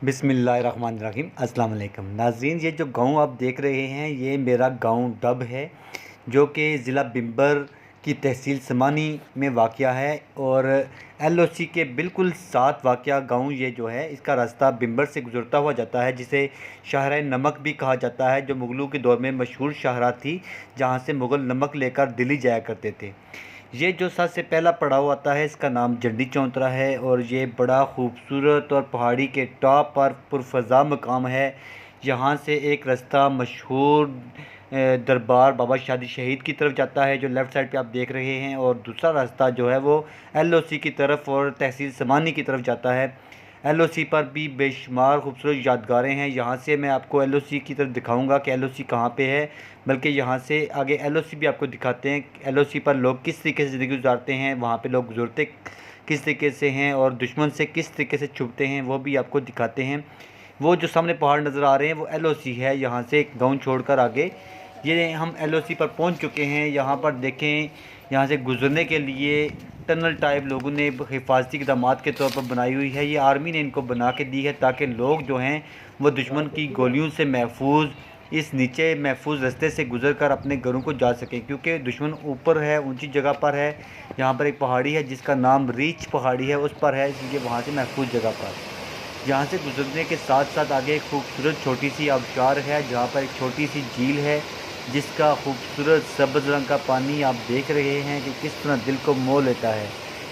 बिस्मिल्लाहिर्रहमानिर्रहीम अस्सलाम वालेकुम नाज़रीन। ये जो गांव आप देख रहे हैं ये मेरा गांव डब है, जो कि ज़िला बिम्बर की तहसील समानी में वाक़या है और एलओसी के बिल्कुल साथ वाक़या गांव ये जो है, इसका रास्ता बिम्बर से गुज़रता हुआ जाता है, जिसे शाहराह नमक भी कहा जाता है, जो मुग़लों के दौर में मशहूर शाहराह थी, जहाँ से मुग़ल नमक लेकर दिल्ली जाया करते थे। ये जो सबसे पहला पड़ाव आता है इसका नाम जंडी चौंतरा है और ये बड़ा खूबसूरत और पहाड़ी के टॉप पर पुरफ़ज़ा मकाम है। यहाँ से एक रास्ता मशहूर दरबार बाबा शादी शहीद की तरफ जाता है, जो लेफ़्ट साइड पे आप देख रहे हैं, और दूसरा रास्ता जो है वो एलओसी की तरफ और तहसील समानी की तरफ जाता है। एलओसी पर भी बेशुमार खूबसूरत यादगारें हैं। यहाँ से मैं आपको एलओसी की तरफ दिखाऊंगा कि एलओसी कहाँ पे है, बल्कि यहाँ से आगे एलओसी भी आपको दिखाते हैं। एलओसी पर लोग किस तरीके से ज़िंदगी गुजारते हैं, वहाँ पे लोग गुजरते किस तरीके से हैं और दुश्मन से किस तरीके से छुपते हैं, वो भी आपको दिखाते हैं। वो जो सामने पहाड़ नज़र आ रहे हैं वो एलओसी है। यहाँ से एक गाँव छोड़कर आगे ये हम एलओसी पर पहुँच चुके हैं। यहाँ पर देखें, यहाँ से गुज़रने के लिए टनल टाइप लोगों ने हिफाजती इक़दामात के तौर पर बनाई हुई है। ये आर्मी ने इनको बना के दी है ताकि लोग जो हैं वो दुश्मन की गोलियों से महफूज इस नीचे महफूज रास्ते से गुज़र कर अपने घरों को जा सकें, क्योंकि दुश्मन ऊपर है, ऊंची जगह पर है। यहाँ पर एक पहाड़ी है जिसका नाम रीछ पहाड़ी है, उस पर है, इसलिए वहाँ से महफूज जगह पर यहाँ से गुजरने के साथ साथ आगे एक खूबसूरत छोटी सी आबशार है, जहाँ पर एक छोटी सी झील है जिसका खूबसूरत सब्ज़ रंग का पानी आप देख रहे हैं कि किस तरह दिल को मोह लेता है।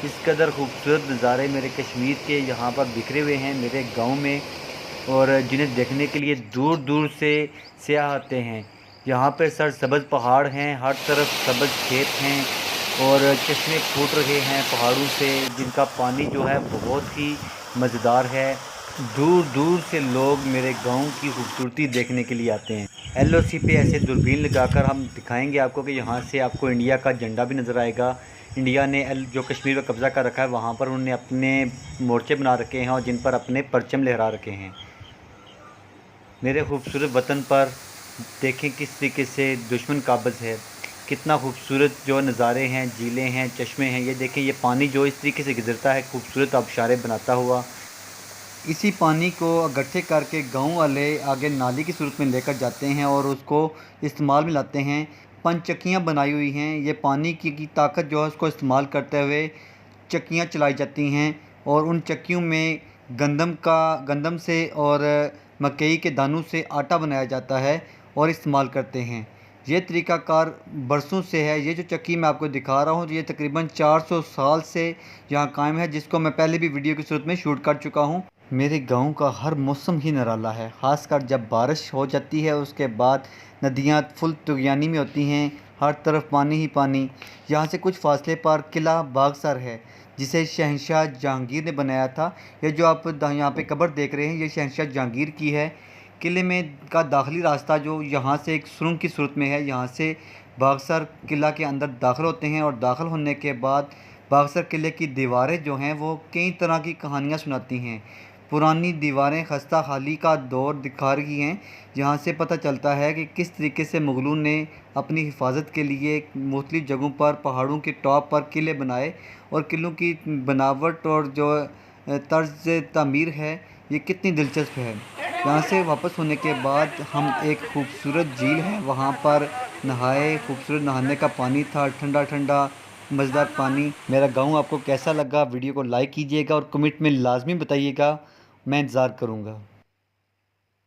इस कदर खूबसूरत नज़ारे मेरे कश्मीर के यहाँ पर बिखरे हुए हैं मेरे गांव में, और जिन्हें देखने के लिए दूर दूर से सयाह आते हैं। यहाँ पर सरसब्ज़ पहाड़ हैं, हर तरफ सब्ज़ खेत हैं और चश्मे फूट रहे हैं पहाड़ों से, जिनका पानी जो है बहुत ही मज़ेदार है। दूर दूर से लोग मेरे गांव की खूबसूरती देखने के लिए आते हैं। एलओसी पे ऐसे दूरबीन लगाकर हम दिखाएंगे आपको कि यहाँ से आपको इंडिया का झंडा भी नज़र आएगा। इंडिया ने जो कश्मीर पर कब्ज़ा कर रखा है, वहाँ पर उन्होंने अपने मोर्चे बना रखे हैं और जिन पर अपने परचम लहरा रखे हैं। मेरे खूबसूरत वतन पर देखें किस तरीके से दुश्मन काबिज़ है, कितना खूबसूरत जो नज़ारे हैं, झीलें हैं, चश्मे हैं। ये देखें, ये पानी जो इस तरीके से गुजरता है खूबसूरत आबशारें बनाता हुआ। इसी पानी को इकट्ठे करके गांव वाले आगे नाली की सूरत में लेकर जाते हैं और उसको इस्तेमाल में लाते हैं। पंचक्कियाँ बनाई हुई हैं, ये पानी की ताकत जो है उसको इस्तेमाल करते हुए चक्कियाँ चलाई जाती हैं और उन चक्कियों में गंदम से और मकई के दानों से आटा बनाया जाता है और इस्तेमाल करते हैं। ये तरीक़ाकार बरसों से है। ये जो चक्की मैं आपको दिखा रहा हूँ ये तकरीबन 400 साल से यहाँ कायम है, जिसको मैं पहले भी वीडियो की सूरत में शूट कर चुका हूँ। मेरे गांव का हर मौसम ही निराला है, ख़ासकर जब बारिश हो जाती है उसके बाद नदियाँ फुल तुग़यानी में होती हैं, हर तरफ पानी ही पानी। यहाँ से कुछ फासले पर किला बागसर है, जिसे शहंशाह जहांगीर ने बनाया था। ये जो आप यहाँ पे कब्र देख रहे हैं ये शहंशाह जहांगीर की है। किले में का दाखिली रास्ता जो यहाँ से एक सुरंग की सूरत में है, यहाँ से बागसर किला के अंदर दाखिल होते हैं और दाखिल होने के बाद बागसर किले की दीवारें जो हैं वो कई तरह की कहानियाँ सुनाती हैं। पुरानी दीवारें खस्ता हाली का दौर दिखा रही हैं। यहाँ से पता चलता है कि किस तरीके से मुग़लों ने अपनी हिफाजत के लिए मुख्तलिफ़ जगहों पर पहाड़ों के टॉप पर किले बनाए, और किलों की बनावट और जो तर्ज तामीर है ये कितनी दिलचस्प है। यहाँ से वापस होने के बाद हम एक खूबसूरत झील है वहाँ पर नहाए। खूबसूरत नहाने का पानी था, ठंडा ठंडा मज़ेदार पानी। मेरा गांव आपको कैसा लगा, वीडियो को लाइक कीजिएगा और कमेंट में लाजमी बताइएगा, मैं इंतज़ार करूँगा।